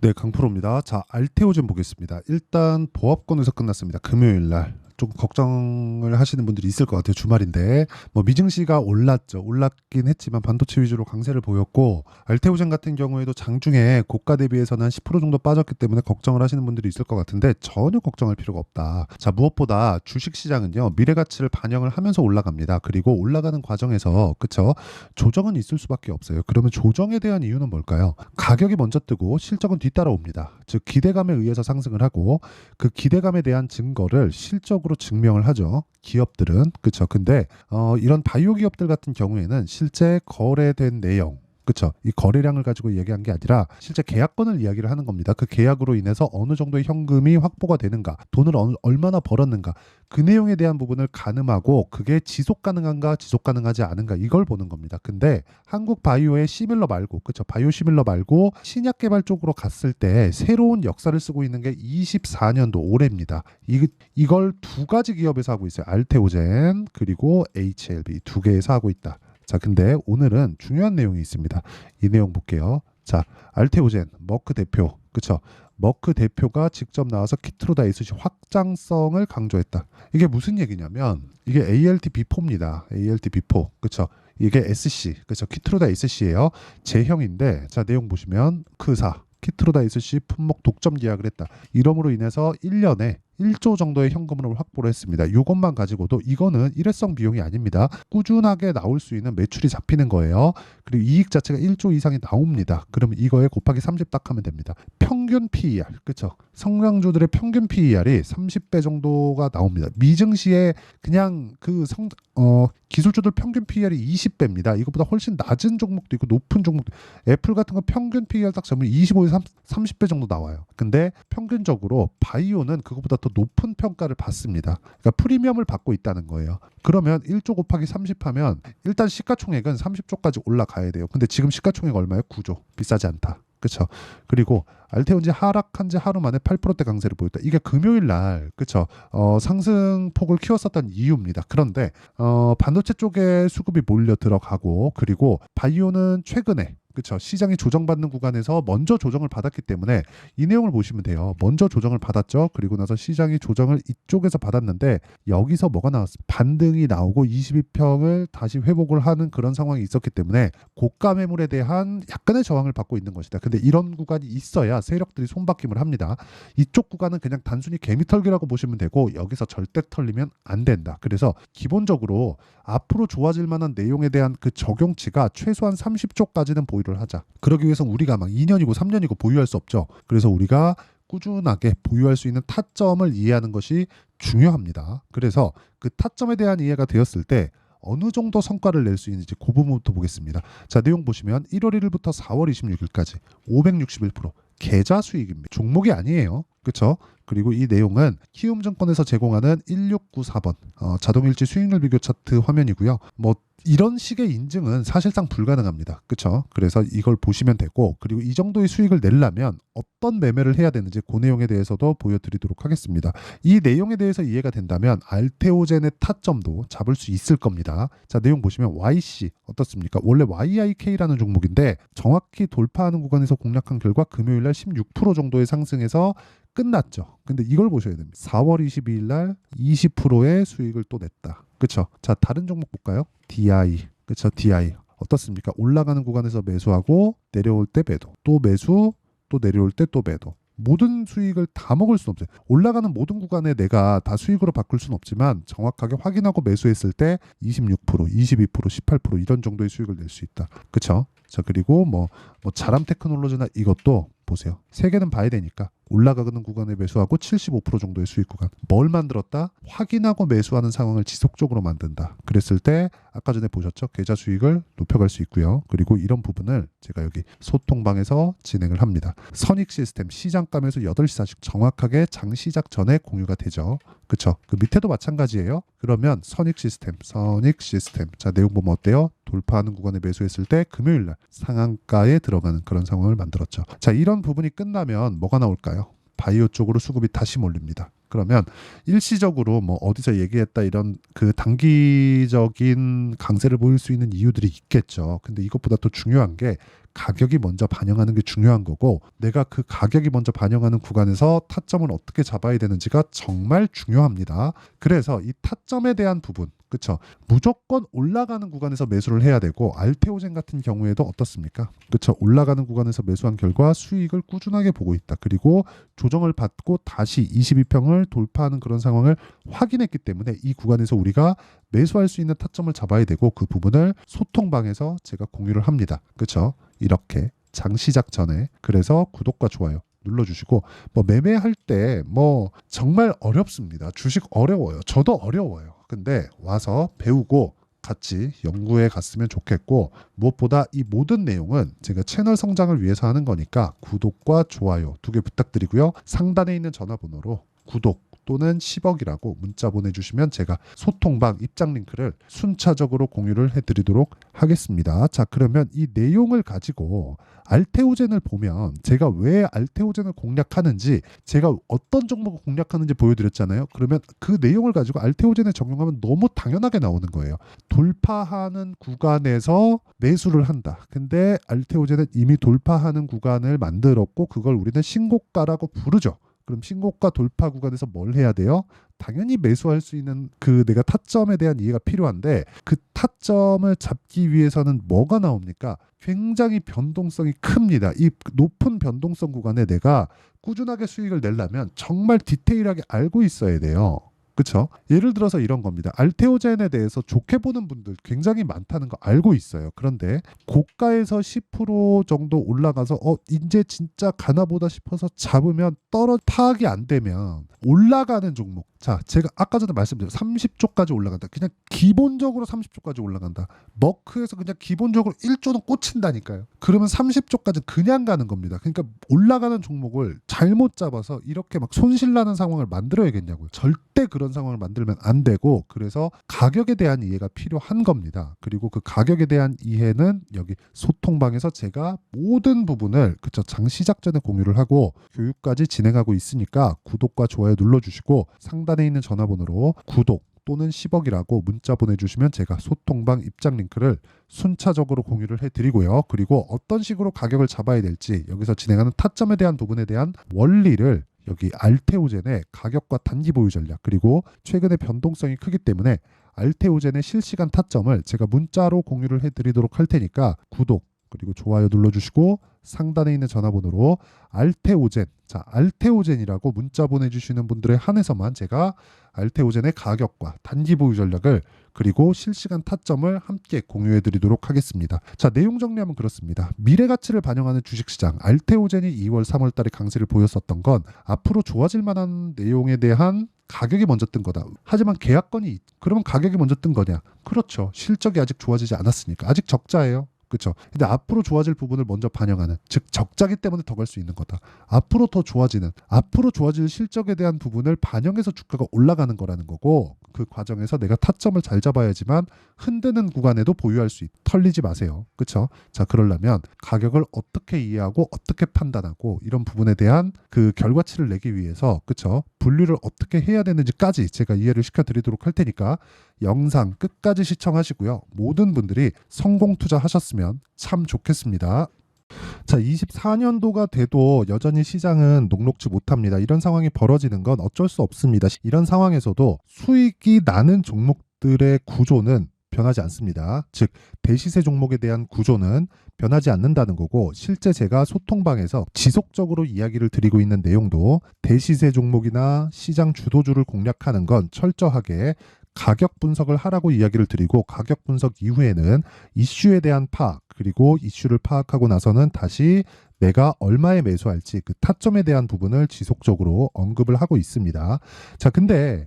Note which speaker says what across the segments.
Speaker 1: 네, 강프로입니다. 자, 알테오젠 보겠습니다. 일단 보합권에서 끝났습니다. 금요일 날. 좀 걱정을 하시는 분들이 있을 것 같아요. 주말인데 뭐 미증시가 올랐죠. 올랐긴 했지만 반도체 위주로 강세를 보였고, 알테오젠 같은 경우에도 장중에 고가 대비해서는 한 10% 정도 빠졌기 때문에 걱정을 하시는 분들이 있을 것 같은데 전혀 걱정할 필요가 없다. 자, 무엇보다 주식시장은요, 미래 가치를 반영을 하면서 올라갑니다. 그리고 올라가는 과정에서, 그쵸, 조정은 있을 수밖에 없어요. 그러면 조정에 대한 이유는 뭘까요? 가격이 먼저 뜨고 실적은 뒤따라옵니다. 즉 기대감에 의해서 상승을 하고, 그 기대감에 대한 증거를 실적으로 증명을 하죠. 기업들은. 그쵸. 근데 이런 바이오 기업들 같은 경우에는 실제 거래된 내용, 그쵸, 이 거래량을 가지고 얘기한 게 아니라 실제 계약건을 이야기를 하는 겁니다. 그 계약으로 인해서 어느 정도의 현금이 확보가 되는가, 돈을 얼마나 벌었는가, 그 내용에 대한 부분을 가늠하고 그게 지속 가능한가 지속 가능하지 않은가, 이걸 보는 겁니다. 근데 한국 바이오의 시밀러 말고, 그쵸, 바이오 시밀러 말고 신약 개발 쪽으로 갔을 때 새로운 역사를 쓰고 있는 게 24년도 올해입니다. 이걸 두 가지 기업에서 하고 있어요. 알테오젠 그리고 HLB 두 개에서 하고 있다. 자, 근데 오늘은 중요한 내용이 있습니다. 이 내용 볼게요. 자, 알테오젠 머크 대표, 그쵸? 머크 대표가 직접 나와서 키트로다이스시 확장성을 강조했다. 이게 무슨 얘기냐면, 이게 ALT-B4입니다. ALT-B4, 그쵸? 이게 SC, 그쵸? 키트로다 SC예요. 제형인데, 자, 내용 보시면 크사 키트로다이스시 품목 독점 계약을 했다. 이러므로 인해서 1년에 1조 정도의 현금을 확보를 했습니다. 이것만 가지고도 이거는 일회성 비용이 아닙니다. 꾸준하게 나올 수 있는 매출이 잡히는 거예요. 그리고 이익 자체가 1조 이상이 나옵니다. 그러면 이거에 곱하기 30 딱 하면 됩니다. 평균 PER, 그렇죠? 성장주들의 평균 PER이 30배 정도가 나옵니다. 미증시에 그냥 기술주들 평균 PER이 20배입니다. 이것보다 훨씬 낮은 종목도 있고 높은 종목도, 애플 같은 거 평균 PER 딱 잡으면 25에서 30배 정도 나와요. 근데 평균적으로 바이오는 그것보다 더 높은 평가를 받습니다. 그러니까 프리미엄을 받고 있다는 거예요. 그러면 1조 곱하기 30 하면 일단 시가총액은 30조까지 올라가야 돼요. 근데 지금 시가총액 얼마예요? 9조. 비싸지 않다. 그렇죠. 그리고 알테온지 하락한 지 하루 만에 8%대 강세를 보였다. 이게 금요일 날, 그렇죠, 상승폭을 키웠었던 이유입니다. 그런데 반도체 쪽에 수급이 몰려 들어가고, 그리고 바이오는 최근에, 그렇죠, 시장이 조정받는 구간에서 먼저 조정을 받았기 때문에 이 내용을 보시면 돼요. 먼저 조정을 받았죠. 그리고 나서 시장이 조정을 이쪽에서 받았는데 여기서 뭐가 나왔어요? 반등이 나오고 22평을 다시 회복을 하는 그런 상황이 있었기 때문에 고가 매물에 대한 약간의 저항을 받고 있는 것이다. 근데 이런 구간이 있어야 세력들이 손바뀜을 합니다. 이쪽 구간은 그냥 단순히 개미털기라고 보시면 되고, 여기서 절대 털리면 안 된다. 그래서 기본적으로 앞으로 좋아질 만한 내용에 대한 그 적용치가 최소한 30조까지는 보유를 하자. 그러기 위해서 우리가 막 2년이고 3년이고 보유할 수 없죠. 그래서 우리가 꾸준하게 보유할 수 있는 타점을 이해하는 것이 중요합니다. 그래서 그 타점에 대한 이해가 되었을 때 어느 정도 성과를 낼 수 있는지 그 부분부터 보겠습니다. 자, 내용 보시면 1월 1일부터 4월 26일까지 561% 계좌 수익입니다. 종목이 아니에요. 그렇죠? 그리고 이 내용은 키움증권에서 제공하는 1694번 자동일지 수익률 비교 차트 화면이고요. 뭐 이런 식의 인증은 사실상 불가능합니다. 그렇죠? 그래서 이걸 보시면 되고, 그리고 이 정도의 수익을 내려면 어떤 매매를 해야 되는지 그 내용에 대해서도 보여드리도록 하겠습니다. 이 내용에 대해서 이해가 된다면 알테오젠의 타점도 잡을 수 있을 겁니다. 자, 내용 보시면 YC 어떻습니까? 원래 YIK라는 종목인데 정확히 돌파하는 구간에서 공략한 결과 금요일날 16% 정도의 상승에서 끝났죠. 근데 이걸 보셔야 됩니다. 4월 22일 날 20%의 수익을 또 냈다. 그렇죠? 자, 다른 종목 볼까요? DI. 그렇죠? DI. 어떻습니까? 올라가는 구간에서 매수하고 내려올 때 매도. 또 매수, 또 내려올 때 또 매도. 모든 수익을 다 먹을 수는 없어요. 올라가는 모든 구간에 내가 다 수익으로 바꿀 수는 없지만 정확하게 확인하고 매수했을 때 26%, 22%, 18% 이런 정도의 수익을 낼 수 있다. 그렇죠? 자, 그리고 뭐 자람 테크놀로지나 이것도 보세요. 세 개는 봐야 되니까 올라가는 구간에 매수하고 75% 정도의 수익 구간. 뭘 만들었다? 확인하고 매수하는 상황을 지속적으로 만든다. 그랬을 때 아까 전에 보셨죠? 계좌 수익을 높여갈 수 있고요. 그리고 이런 부분을 제가 여기 소통방에서 진행을 합니다. 선익 시스템 시장감에서 8시 40 정확하게 장 시작 전에 공유가 되죠. 그쵸? 그 밑에도 마찬가지예요. 그러면 선익 시스템. 자, 내용 보면 어때요? 돌파하는 구간에 매수했을 때 금요일날 상한가에 들어가는 그런 상황을 만들었죠. 자, 이런 부분이 끝나면 뭐가 나올까요? 바이오 쪽으로 수급이 다시 몰립니다. 그러면 일시적으로 뭐 어디서 얘기했다 이런 그 단기적인 강세를 보일 수 있는 이유들이 있겠죠. 근데 이것보다 더 중요한 게 가격이 먼저 반영하는 게 중요한 거고, 내가 그 가격이 먼저 반영하는 구간에서 타점을 어떻게 잡아야 되는지가 정말 중요합니다. 그래서 이 타점에 대한 부분, 그쵸? 무조건 올라가는 구간에서 매수를 해야 되고, 알테오젠 같은 경우에도 어떻습니까? 그쵸? 올라가는 구간에서 매수한 결과 수익을 꾸준하게 보고 있다. 그리고 조정을 받고 다시 22평을 돌파하는 그런 상황을 확인했기 때문에 이 구간에서 우리가 매수할 수 있는 타점을 잡아야 되고, 그 부분을 소통방에서 제가 공유를 합니다. 그쵸? 이렇게 장 시작 전에. 그래서 구독과 좋아요 눌러주시고, 뭐 매매할 때 뭐 정말 어렵습니다. 주식 어려워요. 저도 어려워요. 근데 와서 배우고 같이 연구해 갔으면 좋겠고, 무엇보다 이 모든 내용은 제가 채널 성장을 위해서 하는 거니까 구독과 좋아요 2개 부탁드리고요. 상단에 있는 전화번호로 구독 또는 10억이라고 문자 보내주시면 제가 소통방 입장 링크를 순차적으로 공유를 해드리도록 하겠습니다. 자, 그러면 이 내용을 가지고 알테오젠을 보면 제가 왜 알테오젠을 공략하는지, 제가 어떤 종목을 공략하는지 보여드렸잖아요. 그러면 그 내용을 가지고 알테오젠에 적용하면 너무 당연하게 나오는 거예요. 돌파하는 구간에서 매수를 한다. 근데 알테오젠은 이미 돌파하는 구간을 만들었고, 그걸 우리는 신고가라고 부르죠. 그럼 신고가 돌파 구간에서 뭘 해야 돼요? 당연히 매수할 수 있는 그 내가 타점에 대한 이해가 필요한데, 그 타점을 잡기 위해서는 뭐가 나옵니까? 굉장히 변동성이 큽니다. 이 높은 변동성 구간에 내가 꾸준하게 수익을 내려면 정말 디테일하게 알고 있어야 돼요. 그렇죠? 예를 들어서 이런 겁니다. 알테오젠에 대해서 좋게 보는 분들 굉장히 많다는 거 알고 있어요. 그런데 고가에서 10% 정도 올라가서 이제 진짜 가나보다 싶어서 잡으면 파악이 안 되면 올라가는 종목. 자, 제가 아까 전에 말씀드린 30조까지 올라간다. 그냥 기본적으로 30조까지 올라간다. 머크에서 그냥 기본적으로 1조는 꽂힌다니까요. 그러면 30조까지 그냥 가는 겁니다. 그러니까 올라가는 종목을 잘못 잡아서 이렇게 막 손실나는 상황을 만들어야겠냐고요. 절대 그런 상황을 만들면 안 되고, 그래서 가격에 대한 이해가 필요한 겁니다. 그리고 그 가격에 대한 이해는 여기 소통방에서 제가 모든 부분을 장 시작 전에 공유를 하고 교육까지 진행하고 있으니까 구독과 좋아요 눌러주시고, 상단에 있는 전화번호로 구독 또는 10억이라고 문자 보내주시면 제가 소통방 입장 링크를 순차적으로 공유를 해드리고요. 그리고 어떤 식으로 가격을 잡아야 될지, 여기서 진행하는 타점에 대한 부분에 대한 원리를 여기 알테오젠의 가격과 단기 보유 전략, 그리고 최근에 변동성이 크기 때문에 알테오젠의 실시간 타점을 제가 문자로 공유를 해드리도록 할 테니까 구독 그리고 좋아요 눌러주시고, 상단에 있는 전화번호로 알테오젠, 자 알테오젠이라고 문자 보내주시는 분들에 한해서만 제가 알테오젠의 가격과 단기 보유 전략을 그리고 실시간 타점을 함께 공유해 드리도록 하겠습니다. 자, 내용 정리하면 그렇습니다. 미래 가치를 반영하는 주식시장, 알테오젠이 2월 3월 달에 강세를 보였었던 건 앞으로 좋아질 만한 내용에 대한 가격이 먼저 뜬 거다. 하지만 계약건이 그러면 가격이 먼저 뜬 거냐? 그렇죠. 실적이 아직 좋아지지 않았으니까. 아직 적자예요. 그렇죠. 근데 앞으로 좋아질 부분을 먼저 반영하는, 즉 적자기 때문에 더 갈 수 있는 거다. 앞으로 더 좋아지는, 앞으로 좋아질 실적에 대한 부분을 반영해서 주가가 올라가는 거라는 거고, 그 과정에서 내가 타점을 잘 잡아야지만 흔드는 구간에도 보유할 수 털리지 마세요. 그렇죠? 자, 그러려면 가격을 어떻게 이해하고 어떻게 판단하고 이런 부분에 대한 그 결과치를 내기 위해서, 그렇죠? 분류를 어떻게 해야 되는지까지 제가 이해를 시켜드리도록 할 테니까 영상 끝까지 시청하시고요. 모든 분들이 성공 투자하셨으면 참 좋겠습니다. 자, 24년도가 돼도 여전히 시장은 녹록지 못합니다. 이런 상황이 벌어지는 건 어쩔 수 없습니다. 이런 상황에서도 수익이 나는 종목들의 구조는 변하지 않습니다. 즉 대시세 종목에 대한 구조는 변하지 않는다는 거고, 실제 제가 소통방에서 지속적으로 이야기를 드리고 있는 내용도 대시세 종목이나 시장 주도주를 공략하는 건 철저하게 가격 분석을 하라고 이야기를 드리고, 가격 분석 이후에는 이슈에 대한 파악, 그리고 이슈를 파악하고 나서는 다시 내가 얼마에 매수할지 그 타점에 대한 부분을 지속적으로 언급을 하고 있습니다. 자, 근데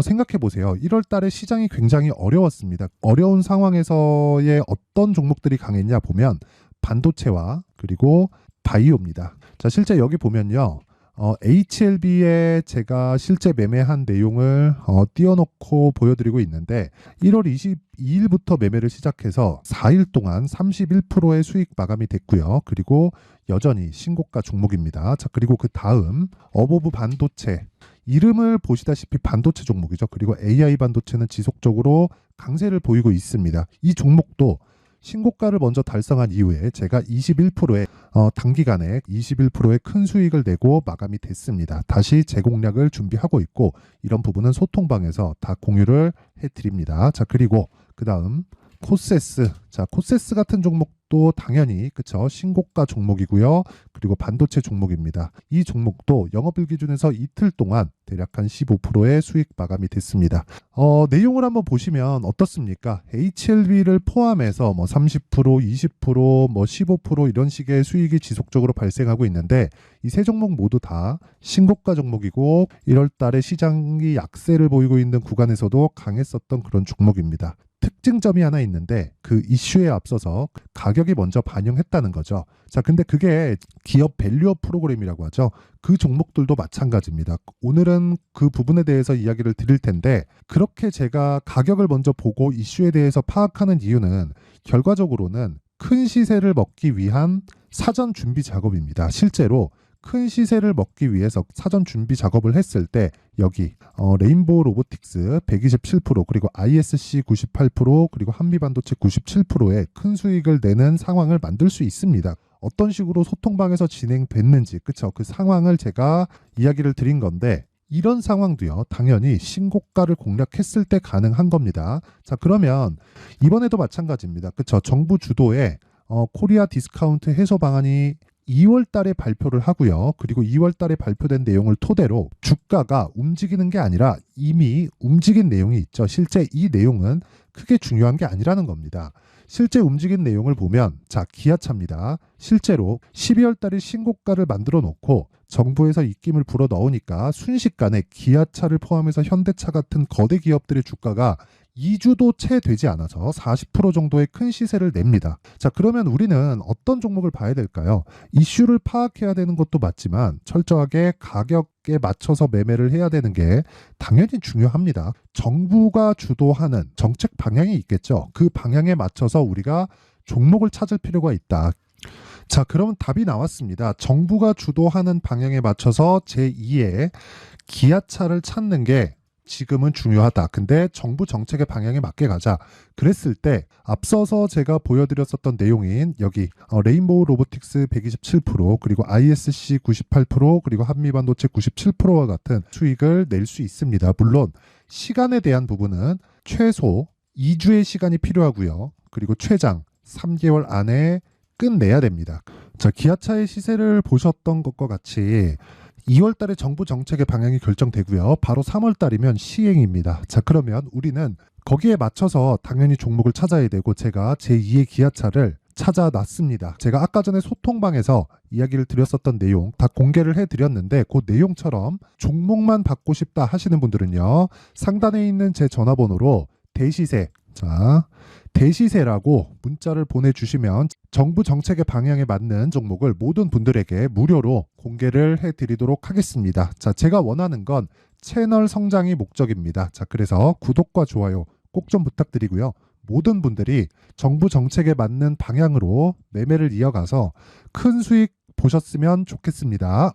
Speaker 1: 생각해 보세요. 1월 달에 시장이 굉장히 어려웠습니다. 어려운 상황에서의 어떤 종목들이 강했냐 보면 반도체와 그리고 바이오입니다. 자, 실제 여기 보면요. HLB에 제가 실제 매매한 내용을 띄워놓고 보여드리고 있는데, 1월 22일부터 매매를 시작해서 4일 동안 31%의 수익 마감이 됐고요. 그리고 여전히 신고가 종목입니다. 자, 그리고 그 다음 어보브 반도체, 이름을 보시다시피 반도체 종목이죠. 그리고 AI 반도체는 지속적으로 강세를 보이고 있습니다. 이 종목도 신고가를 먼저 달성한 이후에 제가 21%의 단기간에 21%의 큰 수익을 내고 마감이 됐습니다. 다시 재공략을 준비하고 있고 이런 부분은 소통방에서 다 공유를 해드립니다. 자, 그리고 그 다음 코세스. 자, 코세스 같은 종목도 당연히 그쵸, 신고가 종목이고요. 그리고 반도체 종목입니다. 이 종목도 영업일 기준에서 이틀 동안 대략 한 15%의 수익 마감이 됐습니다. 내용을 한번 보시면 어떻습니까? HLB를 포함해서 뭐 30%, 20%, 뭐 15% 이런 식의 수익이 지속적으로 발생하고 있는데 이 세 종목 모두 다 신고가 종목이고 1월 달에 시장이 약세를 보이고 있는 구간에서도 강했었던 그런 종목입니다. 특징점이 하나 있는데 그 이슈에 앞서서 가격이 먼저 반영했다는 거죠. 자, 근데 그게 기업 밸류업 프로그램이라고 하죠. 그 종목들도 마찬가지입니다. 오늘은 그 부분에 대해서 이야기를 드릴 텐데 그렇게 제가 가격을 먼저 보고 이슈에 대해서 파악하는 이유는 결과적으로는 큰 시세를 먹기 위한 사전 준비 작업입니다. 실제로 큰 시세를 먹기 위해서 사전 준비 작업을 했을 때 여기 레인보우 로보틱스 127% 그리고 ISC 98% 그리고 한미반도체 97%의 큰 수익을 내는 상황을 만들 수 있습니다. 어떤 식으로 소통방에서 진행됐는지 그쵸? 그 상황을 제가 이야기를 드린 건데 이런 상황도요 당연히 신고가를 공략했을 때 가능한 겁니다. 자, 그러면 이번에도 마찬가지입니다. 그쵸? 정부 주도의 코리아 디스카운트 해소 방안이 2월 달에 발표를 하고요. 그리고 2월 달에 발표된 내용을 토대로 주가가 움직이는 게 아니라 이미 움직인 내용이 있죠. 실제 이 내용은 크게 중요한 게 아니라는 겁니다. 실제 움직인 내용을 보면 자, 기아차입니다. 실제로 12월 달에 신고가를 만들어 놓고 정부에서 입김을 불어 넣으니까 순식간에 기아차를 포함해서 현대차 같은 거대 기업들의 주가가 2주도 채 되지 않아서 40% 정도의 큰 시세를 냅니다. 자, 그러면 우리는 어떤 종목을 봐야 될까요? 이슈를 파악해야 되는 것도 맞지만 철저하게 가격에 맞춰서 매매를 해야 되는 게 당연히 중요합니다. 정부가 주도하는 정책 방향이 있겠죠. 그 방향에 맞춰서 우리가 종목을 찾을 필요가 있다. 자, 그러면 답이 나왔습니다. 정부가 주도하는 방향에 맞춰서 제2의 기아차를 찾는 게 지금은 중요하다. 근데 정부 정책의 방향에 맞게 가자. 그랬을 때 앞서서 제가 보여드렸었던 내용인 여기 레인보우 로보틱스 127% 그리고 ISC 98% 그리고 한미반도체 97%와 같은 수익을 낼 수 있습니다. 물론 시간에 대한 부분은 최소 2주의 시간이 필요하고요. 그리고 최장 3개월 안에 끝내야 됩니다. 자, 기아차의 시세를 보셨던 것과 같이 2월 달에 정부 정책의 방향이 결정되고요. 바로 3월 달이면 시행입니다. 자, 그러면 우리는 거기에 맞춰서 당연히 종목을 찾아야 되고 제가 제2의 기아차를 찾아놨습니다. 제가 아까 전에 소통방에서 이야기를 드렸었던 내용 다 공개를 해드렸는데 그 내용처럼 종목만 받고 싶다 하시는 분들은요. 상단에 있는 제 전화번호로 대시세, 자, 대시세라고 문자를 보내주시면 정부 정책의 방향에 맞는 종목을 모든 분들에게 무료로 공개를 해드리도록 하겠습니다. 자, 제가 원하는 건 채널 성장이 목적입니다. 자, 그래서 구독과 좋아요 꼭 좀 부탁드리고요. 모든 분들이 정부 정책에 맞는 방향으로 매매를 이어가서 큰 수익 보셨으면 좋겠습니다.